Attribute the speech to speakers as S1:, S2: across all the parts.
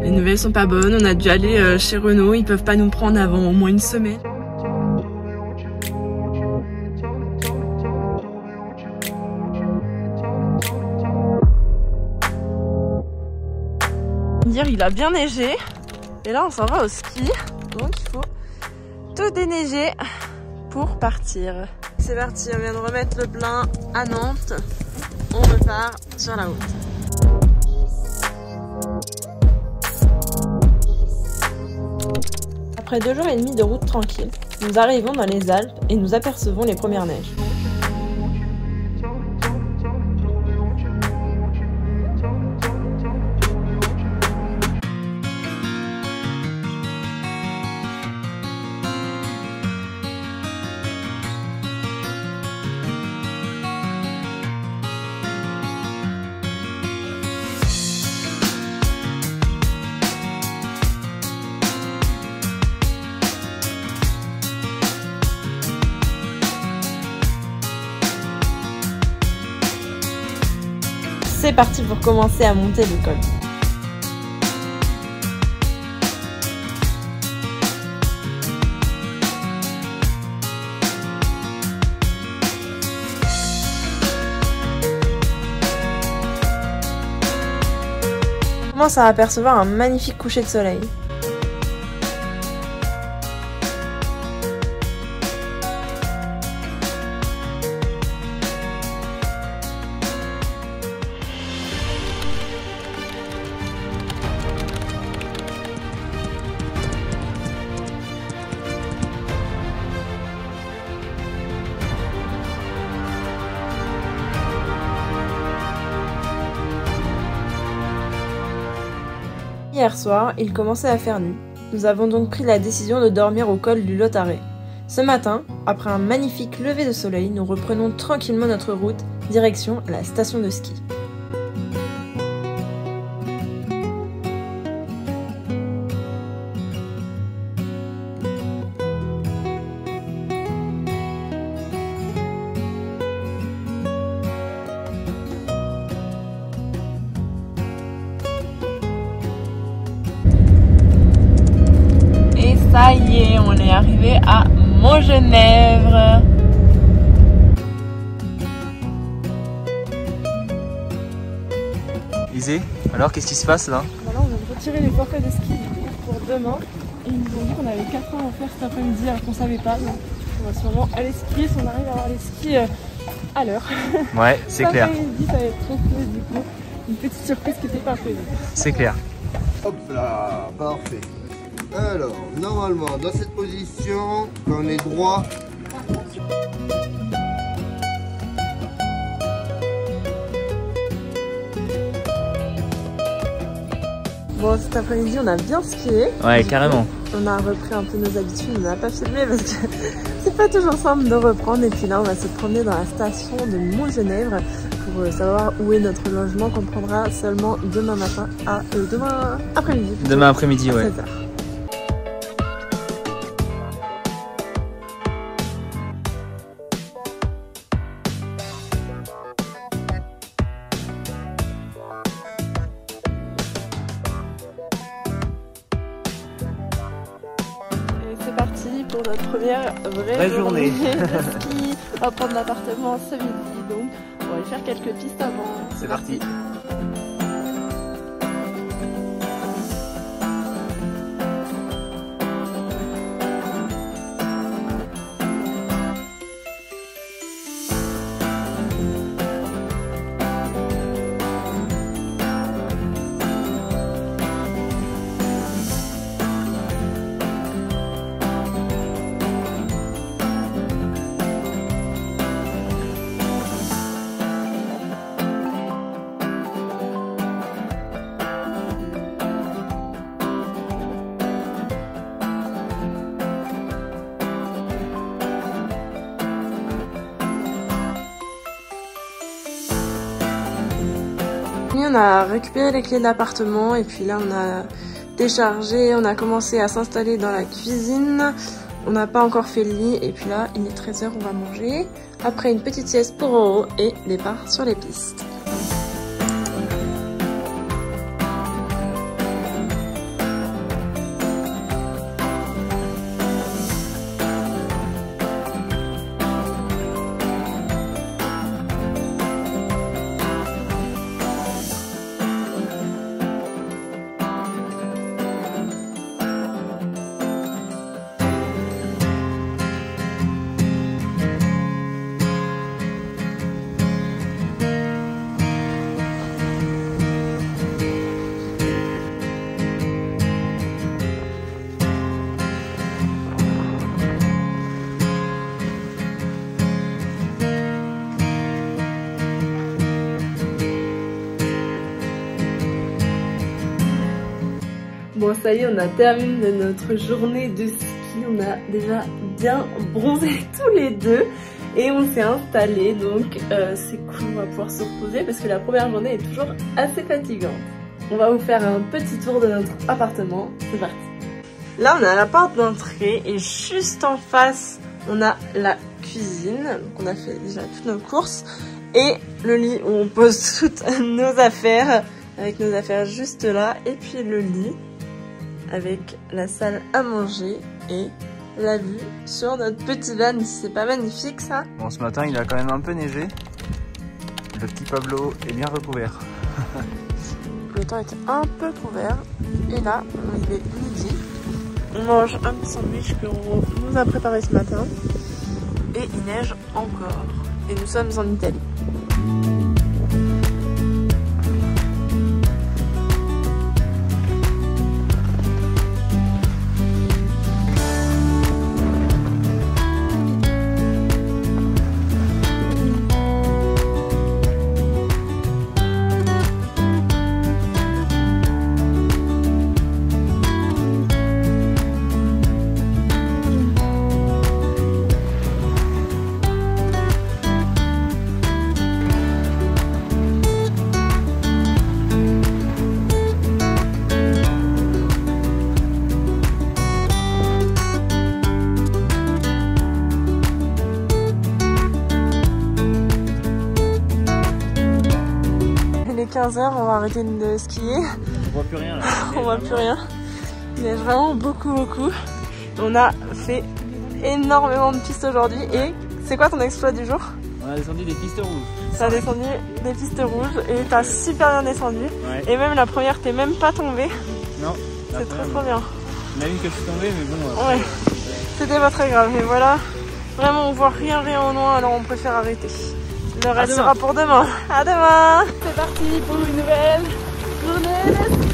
S1: Les nouvelles sont pas bonnes, on a dû aller chez Renault, ils peuvent pas nous prendre avant au moins une semaine. Hier il a bien neigé et là on s'en va au ski, donc il faut tout déneiger pour partir. C'est parti, on vient de remettre le plein à Nantes, on repart sur la route. Après 2 jours et demi de route tranquille, nous arrivons dans les Alpes et nous apercevons les premières neiges. C'est parti pour commencer à monter le col. On commence à apercevoir un magnifique coucher de soleil. Hier soir, il commençait à faire nuit. Nous avons donc pris la décision de dormir au col du Lautaret. Ce matin, après un magnifique lever de soleil, nous reprenons tranquillement notre route, direction la station de ski. Ça y est, on est arrivé à Montgenèvre.
S2: Isée, alors qu'est-ce qui se passe là?
S1: Voilà, on vient de retirer les forfaits de ski pour demain. Et ils nous ont dit qu'on avait 4 ans à faire cet après-midi alors qu'on savait pas. Donc on va sûrement aller skier si on arrive à avoir les skis à l'heure.
S2: Ouais, c'est clair.
S1: Ça va être trop cool du coup. Une petite surprise qui n'était pas prévue.
S2: C'est clair.
S3: Hop là, parfait. Alors, normalement, dans cette position, quand on est droit,
S1: bon, cet après-midi, on a bien skié.
S2: Ouais, carrément.
S1: On a repris un peu nos habitudes, on n'a pas filmé parce que c'est pas toujours simple de reprendre. Et puis là, on va se promener dans la station de Montgenèvre pour savoir où est notre logement qu'on prendra seulement demain matin à demain après-midi.
S2: Demain après-midi, ouais.
S1: 16h. C'est parti pour notre première vraie journée de ski. On va prendre l'appartement ce midi, donc on va aller faire quelques pistes avant.
S2: C'est parti.
S1: On a récupéré les clés de l'appartement et puis là on a déchargé, on a commencé à s'installer dans la cuisine. On n'a pas encore fait le lit et puis là il est 13h, on va manger. Après une petite sieste pour Roro et départ sur les pistes. Bon, ça y est, on a terminé notre journée de ski. On a déjà bien bronzé tous les deux. Et on s'est installé, donc c'est cool, on va pouvoir se reposer parce que la première journée est toujours assez fatigante. On va vous faire un petit tour de notre appartement. C'est parti. Là, on est à la porte d'entrée et juste en face, on a la cuisine. Donc on a fait déjà toutes nos courses. Et le lit où on pose toutes nos affaires, avec nos affaires juste là. Et puis le lit avec la salle à manger et la vue sur notre petit van. C'est pas magnifique ça?
S2: Bon, ce matin il a quand même un peu neigé. Le petit Pablo est bien recouvert.
S1: Le temps était un peu couvert. Et là, il est midi. On mange un petit sandwich qu'on nous a préparé ce matin. Et il neige encore. Et nous sommes en Italie. Il est 15 h, on va arrêter de skier.
S2: On voit plus rien là.
S1: On voit plus rien. Il neige vraiment beaucoup. On a fait énormément de pistes aujourd'hui. Et c'est quoi ton exploit du jour?
S2: On a descendu des pistes rouges.
S1: Ça a descendu des pistes rouges et t'as super bien descendu.
S2: Ouais.
S1: Et même la première, t'es même pas tombée.
S2: Non.
S1: C'est trop bien.
S2: Il y en a une que je suis tombée, mais bon.
S1: Ouais. C'était pas très grave. Et voilà, vraiment on voit rien au loin, alors on préfère arrêter. Le reste sera pour demain. À demain. C'est parti pour une nouvelle journée de ski.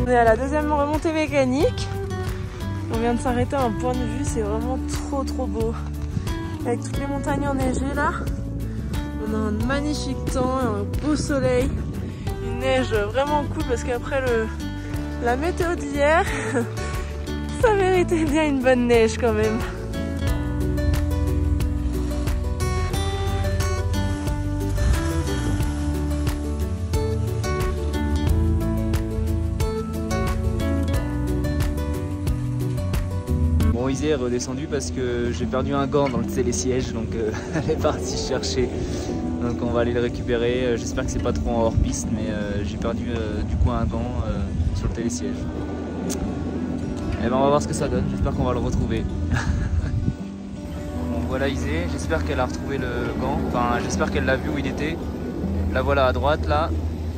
S1: On est à la deuxième remontée mécanique. On vient de s'arrêter à un point de vue, c'est vraiment trop beau. Avec toutes les montagnes enneigées là. On a un magnifique temps, un beau soleil. Une neige vraiment cool parce qu'après la météo d'hier, ça méritait bien une bonne neige quand même.
S2: Bon, Isée est redescendue parce que j'ai perdu un gant dans le télésiège, donc elle est partie chercher. Donc on va aller le récupérer. J'espère que c'est pas trop en hors piste, mais j'ai perdu du coup un gant sur le télésiège. Et ben on va voir ce que ça donne. J'espère qu'on va le retrouver. Bon, voilà Isée. J'espère qu'elle a retrouvé le gant. Enfin, j'espère qu'elle l'a vu où il était. La voilà à droite là.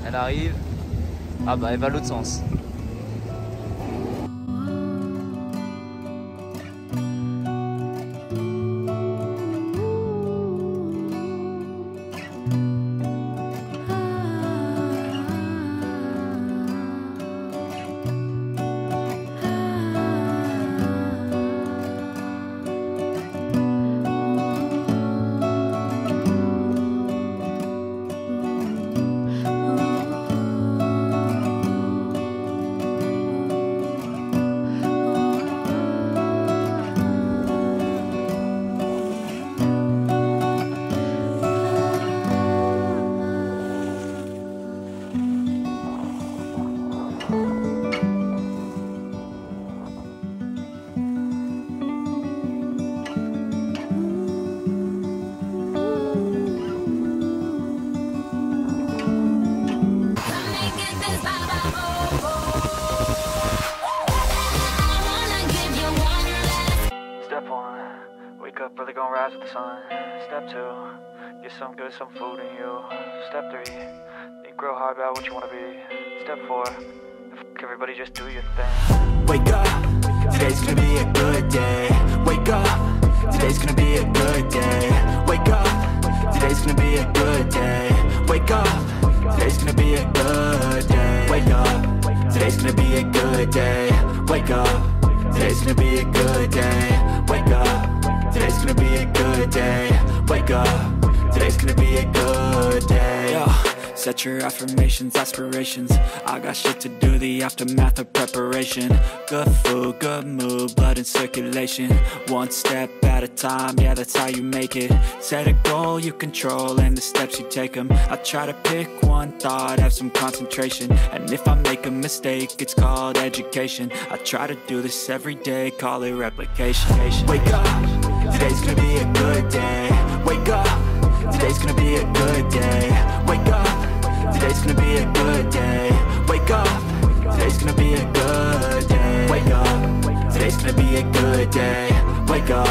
S2: Elle arrive. Ah bah elle va l'autre sens.
S4: Wake up, brother, gonna rise with the sun. Step 2, get some good, some food in you. Step 3, think real hard about what you wanna be. Step 4, everybody just do your thing.
S5: Wake up, today's gonna be a good day. Wake up, today's gonna be a good day. Wake up, today's gonna be a good day. Wake up, today's gonna be a good day. Wake up, today's gonna be a good day. Wake up, today's gonna be a good day. Wake up, today's gonna be a good day. Wake up, today's gonna be a good day. Yo, set your affirmations, aspirations. I got shit to do, the aftermath of preparation. Good food, good mood, blood in circulation. One step at a time, yeah, that's how you make it. Set a goal you control and the steps you take them. I try to pick one thought, have some concentration. And if I make a mistake, it's called education. I try to do this every day, call it replication. Wake up, today's gonna be a good day. Wake up, today's gonna be a good day. Wake up, today's gonna be a good day. Wake up, today's gonna be a good day. Wake up, today's gonna be a good day. Wake up,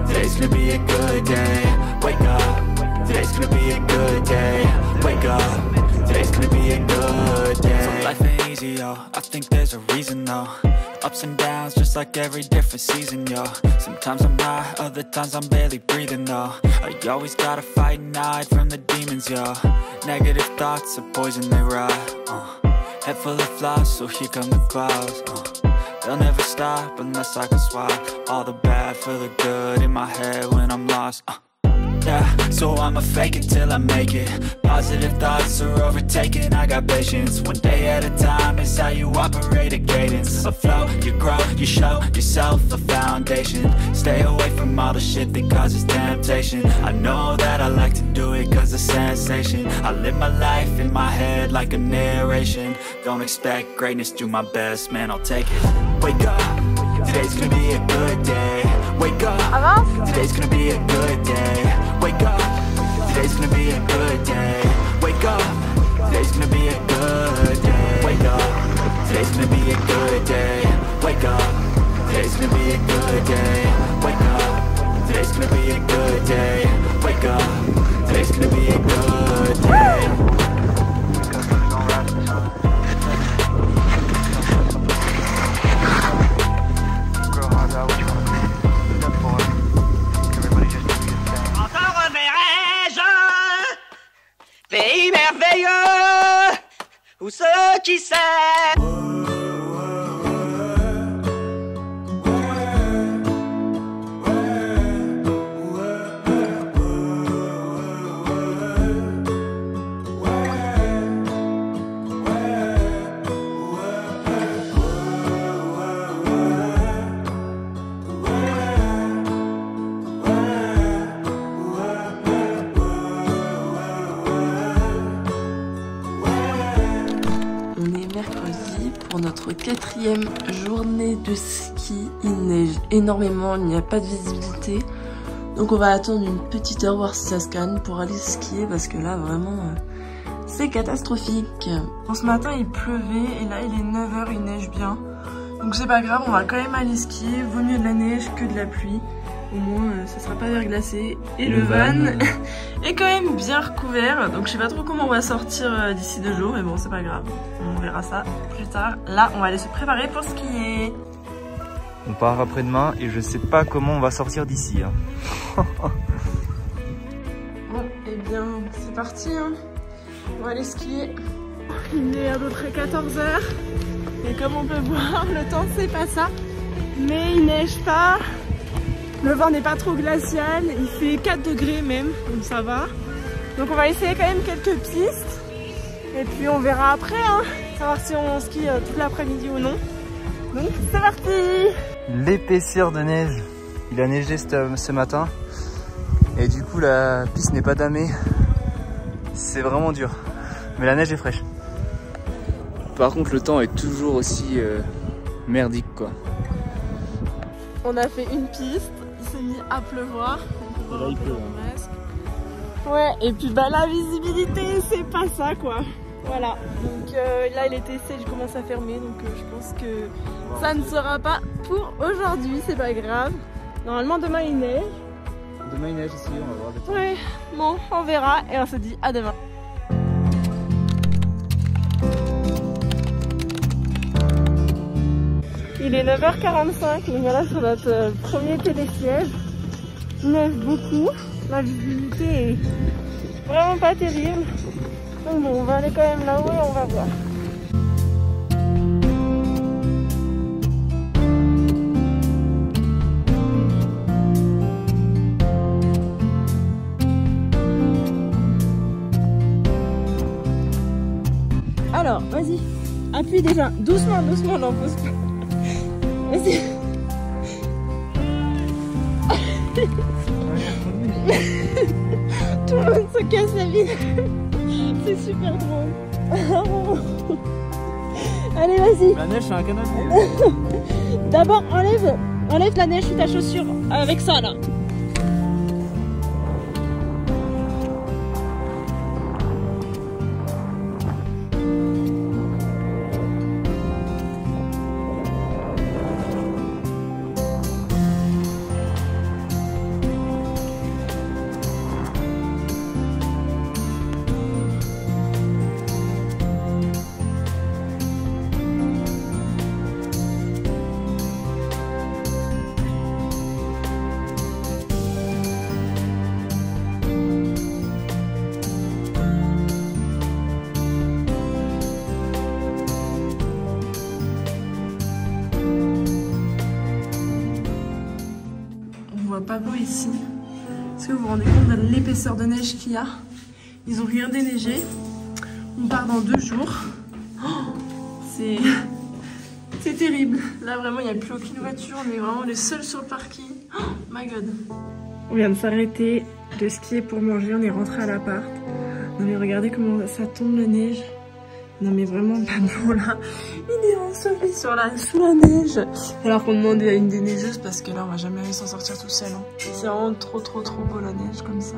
S5: today's gonna be a good day. Wake up, today's gonna be a good day. Wake up, today's gonna be a good day. So life ain't easy, yo, I think there's a reason though. Ups and downs, just like every different season, yo. Sometimes I'm high, other times I'm barely breathing, though. You always gotta fight and hide from the demons, yo. Negative thoughts are poison, they ride. Head full of flies, so here come the clouds. They'll never stop unless I can swap all the bad for the good in my head when I'm lost. Yeah, so I'ma fake it till I make it. Positive thoughts are overtaken, I got patience. One day at a time is how you operate a cadence. A flow, you grow, you show yourself a foundation. Stay away from all the shit that causes temptation. I know that I like to do it cause of sensation. I live my life in my head like a narration. Don't expect greatness, do my best, man, I'll take it. Wake up, today's gonna be a good day. Wake up, today's gonna be a good day. Wake up, today's gonna be a good day. Wake up, today's gonna be a good day. Wake up, today's gonna be a good day. Wake up, today's gonna be a good day. Wake up, today's gonna be a good day. Wake up, today's gonna be a good day.
S6: Pays merveilleux, où ceux qui s'aiment.
S1: Pour notre 4e journée de ski. Il neige énormément, il n'y a pas de visibilité. Donc on va attendre une petite heure, voir si ça se calme pour aller skier parce que là vraiment c'est catastrophique. Bon, ce matin il pleuvait et là il est 9h, il neige bien. Donc c'est pas grave, on va quand même aller skier. Vaut mieux de la neige que de la pluie. Au moins ça sera pas verglacé. Et le van est quand même bien recouvert. Donc je sais pas trop comment on va sortir d'ici 2 jours. Mais bon c'est pas grave, on verra ça plus tard. Là on va aller se préparer pour skier.
S2: On part après-demain et je sais pas comment on va sortir d'ici. Hein.
S1: Bon et bien c'est parti hein. On va aller skier. Il est à peu près 14h. Et comme on peut voir, le temps c'est pas ça. Mais il neige pas. Le vent n'est pas trop glacial, il fait 4 degrés même, donc ça va. Donc on va essayer quand même quelques pistes. Et puis on verra après, hein, savoir si on skie toute l'après-midi ou non. Donc c'est parti!
S2: L'épaisseur de neige, il a neigé ce matin. Et du coup la piste n'est pas damée. C'est vraiment dur. Mais la neige est fraîche. Par contre le temps est toujours aussi merdique quoi.
S1: On a fait une piste, il s'est mis à pleuvoir.
S2: Et là il pleut.
S1: Ouais, et puis bah la visibilité c'est pas ça quoi. Voilà, donc là il était sale, je commence à fermer, donc je pense que ça ne sera pas pour aujourd'hui, c'est pas grave. Normalement demain il neige.
S2: Demain il neige ici, on va voir.
S1: Ouais, bon on verra et on se dit à demain. Il est 9h45, on est là sur notre premier télésiège. Il neige beaucoup, la visibilité est vraiment pas terrible. Donc bon, on va aller quand même là-haut et on va voir. appuie déjà. Doucement, doucement, non, pose pas. Vas-y. Tout le monde se casse la vie. C'est super drôle. Allez, vas-y.
S2: La neige, c'est un canapé.
S1: D'abord, enlève la neige sur ta chaussure avec ça là. Pas beau ici. Est-ce que vous vous rendez compte de l'épaisseur de neige qu'il y a? Ils ont rien déneigé. On part dans 2 jours. Oh, c'est terrible. Là vraiment il n'y a plus aucune voiture. On est vraiment les seuls sur le parking. Oh my god. On vient de s'arrêter de skier pour manger. On est rentré à l'appart. Non mais regardez comment ça tombe la neige. Non mais vraiment pas beau là. Il est enseveli sous la neige. Alors qu'on demande à une déneigeuse parce que là on va jamais s'en sortir tout seul. Hein. C'est vraiment trop beau la neige comme ça.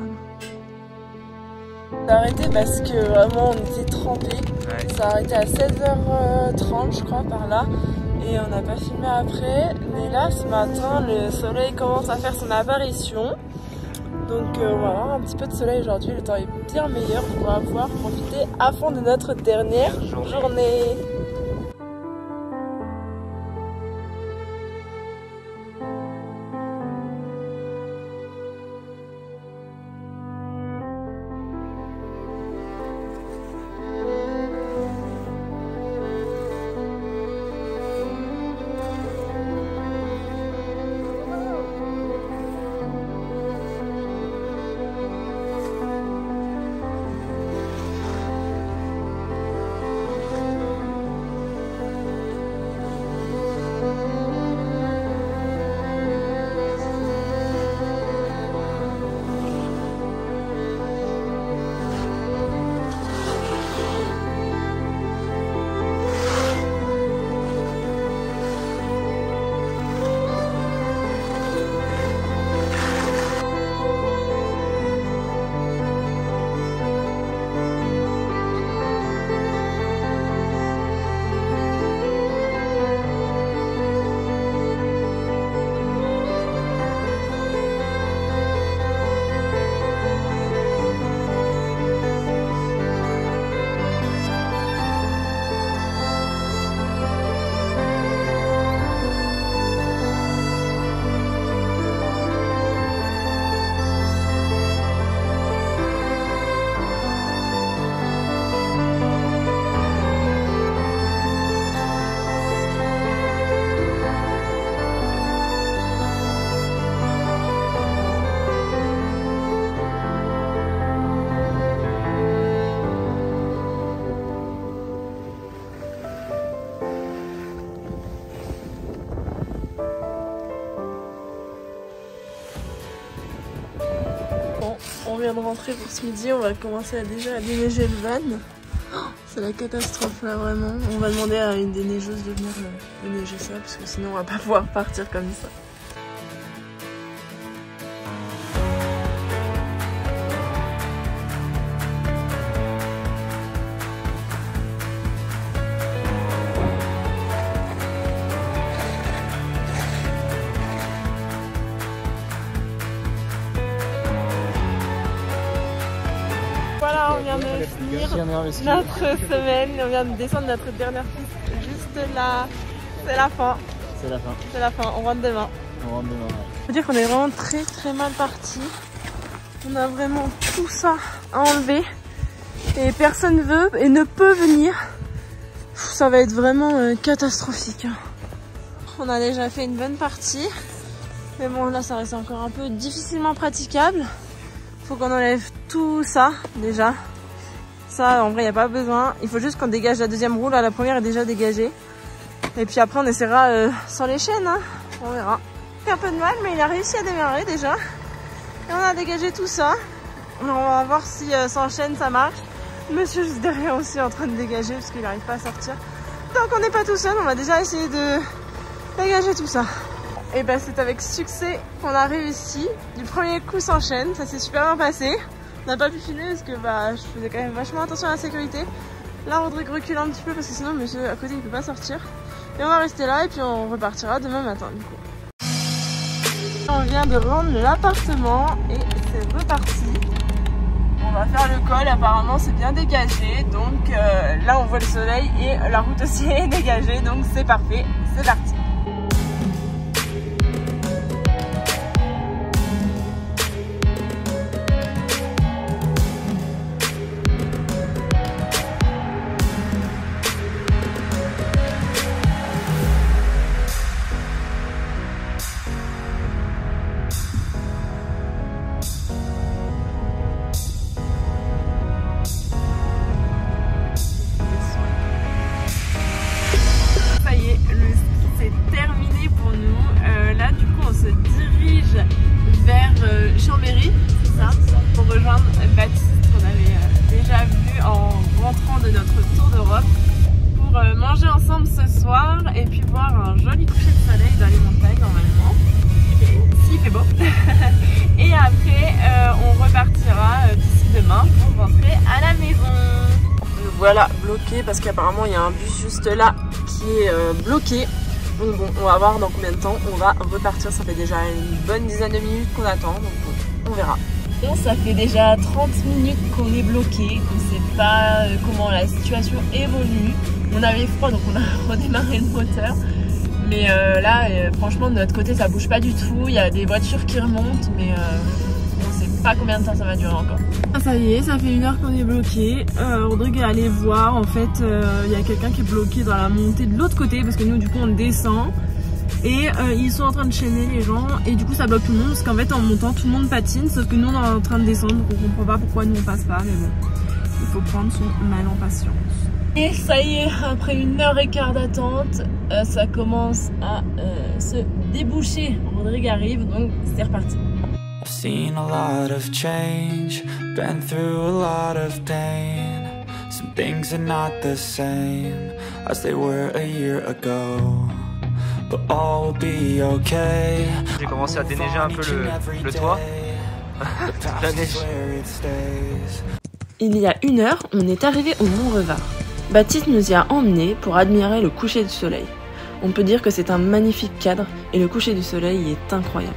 S1: On a arrêté parce que vraiment on était trempés. Ouais. Ça a arrêté à 16h30 je crois par là. Et on n'a pas filmé après. Mais là ce matin le soleil commence à faire son apparition. Donc on va avoir un petit peu de soleil aujourd'hui, le temps est bien meilleur, on va pouvoir profiter à fond de notre dernière journée. On vient de rentrer pour ce midi, on va commencer déjà à déneiger le van. Oh, c'est la catastrophe là vraiment. On va demander à une déneigeuse de venir déneiger ça parce que sinon on va pas pouvoir partir comme ça. Voilà, on vient de finir notre semaine, on vient de descendre notre dernière piste juste là. C'est la fin.
S2: C'est la fin.
S1: C'est la fin, on rentre demain.
S2: On rentre demain.
S1: Il faut dire qu'on est vraiment très mal parti. On a vraiment tout ça à enlever et personne veut et ne peut venir. Ça va être vraiment catastrophique. On a déjà fait une bonne partie, mais bon là ça reste encore un peu difficilement praticable. Faut qu'on enlève tout ça déjà. Ça, en vrai, il n'y a pas besoin. Il faut juste qu'on dégage la deuxième roue. Là, la première est déjà dégagée. Et puis après, on essaiera sans les chaînes. Hein. On verra. Il a un peu de mal, mais il a réussi à démarrer déjà. Et on a dégagé tout ça. On va voir si sans chaîne ça marche. Monsieur juste derrière aussi en train de dégager parce qu'il n'arrive pas à sortir. Donc on n'est pas tout seul, on va déjà essayer de dégager tout ça. Et ben c'est avec succès qu'on a réussi. Du premier coup sans chaîne, ça s'est super bien passé. On n'a pas pu finir parce que je faisais quand même vachement attention à la sécurité. Là Rodrigue recule un petit peu parce que sinon monsieur à côté il peut pas sortir. Et on va rester là et puis on repartira demain matin du coup. On vient de rendre l'appartement et c'est reparti. On va faire le col, apparemment c'est bien dégagé. Donc là on voit le soleil et la route aussi est dégagée. Donc c'est parfait, c'est parti. Chambéry, c'est ça, pour rejoindre Baptiste qu'on avait déjà vu en rentrant de notre tour d'Europe pour manger ensemble ce soir et puis voir un joli coucher de soleil dans les montagnes normalement, s'il fait beau. Et après on repartira d'ici demain pour rentrer à la maison. Voilà, bloqué parce qu'apparemment il y a un bus juste là qui est bloqué. Donc bon, on va voir dans combien de temps on va repartir. Ça fait déjà une bonne dizaine de minutes qu'on attend, donc bon, on verra. Bon, ça fait déjà 30 minutes qu'on est bloqué, on ne sait pas comment la situation évolue. On avait froid donc on a redémarré le moteur. Mais là, franchement de notre côté ça bouge pas du tout. Il y a des voitures qui remontent mais on ne sait pas combien de temps ça va durer encore. Ah, ça y est, ça fait 1 heure qu'on est bloqué. Rodrigue est allé voir, en fait il y a quelqu'un qui est bloqué dans la montée de l'autre côté parce que nous du coup on descend et ils sont en train de chaîner les gens et du coup ça bloque tout le monde parce qu'en fait en montant tout le monde patine sauf que nous on est en train de descendre donc on comprend pas pourquoi nous on passe pas, mais bon, il faut prendre son mal en patience. Et ça y est, après 1h15 d'attente, ça commence à se déboucher. Rodrigue arrive donc c'est reparti.
S5: I've seen a lot of change, been through a lot of pain. Some things are not the same as they were a year ago, but all will be okay.
S2: J'ai commencé à déneiger un peu le toit. La neige.
S1: Il y a 1 heure, on est arrivé au Mont Revard. Baptiste nous y a emmenés pour admirer le coucher du soleil. On peut dire que c'est un magnifique cadre et le coucher du soleil est incroyable.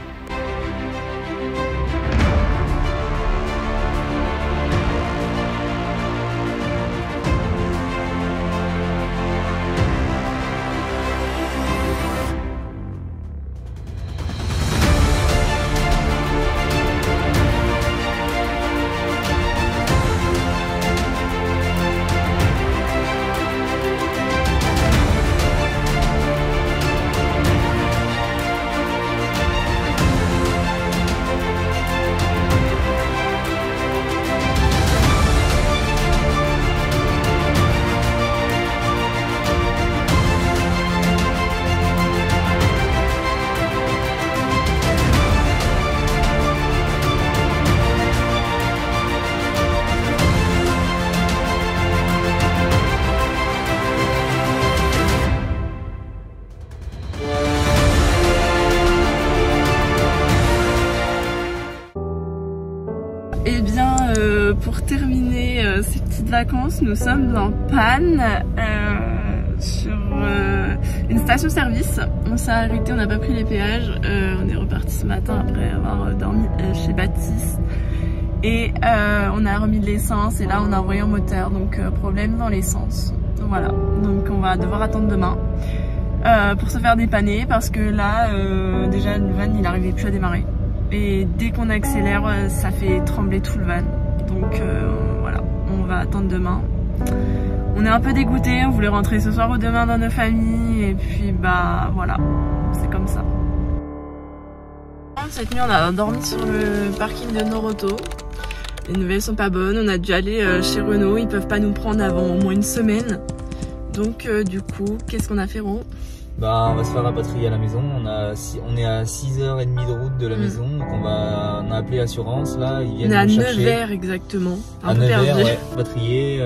S1: Et bien pour terminer ces petites vacances, nous sommes en panne sur une station-service. On s'est arrêté, on n'a pas pris les péages. On est reparti ce matin après avoir dormi chez Baptiste. Et on a remis de l'essence et là on a envoyé un moteur, donc problème dans l'essence. Voilà, donc on va devoir attendre demain pour se faire dépanner parce que là déjà le van il n'arrivait plus à démarrer. Et dès qu'on accélère, ça fait trembler tout le van. Donc voilà, on va attendre demain. On est un peu dégoûtés, on voulait rentrer ce soir ou demain dans nos familles. Et puis bah voilà, c'est comme ça. Cette nuit on a dormi sur le parking de Noroto. Les nouvelles sont pas bonnes, on a dû aller chez Renault, ils peuvent pas nous prendre avant au moins une semaine. Donc du coup, qu'est-ce qu'on a fait, Ron?
S2: Bah, on va se faire rapatrier à la maison. On est à 6h30 de route de la maison, donc on a appelé l'assurance là. Ils viennent nous chercher.
S1: On est à Nevers exactement.
S2: À Nevers, ouais, rapatrié.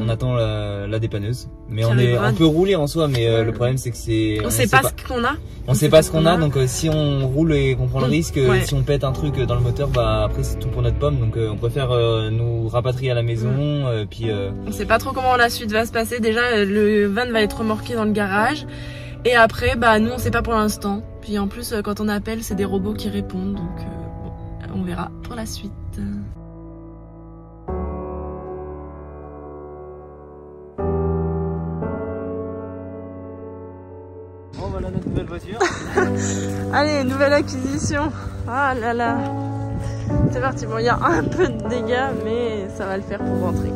S2: On attend la dépanneuse. Mais on peut rouler en soi, mais le problème c'est que
S1: on sait pas ce qu'on a.
S2: On sait pas ce qu'on a, donc si on roule et qu'on prend le risque, si on pète un truc dans le moteur, bah après c'est tout pour notre pomme. Donc on préfère nous rapatrier à la maison. Puis
S1: on sait pas trop comment la suite va se passer. Déjà le van va être remorqué dans le garage. Et après, bah nous on sait pas pour l'instant. Puis en plus quand on appelle c'est des robots qui répondent, donc bon, on verra pour la suite.
S2: bon, voilà notre nouvelle voiture.
S1: Allez, nouvelle acquisition. Ah là là. C'est parti, bon il y a un peu de dégâts mais ça va le faire pour rentrer.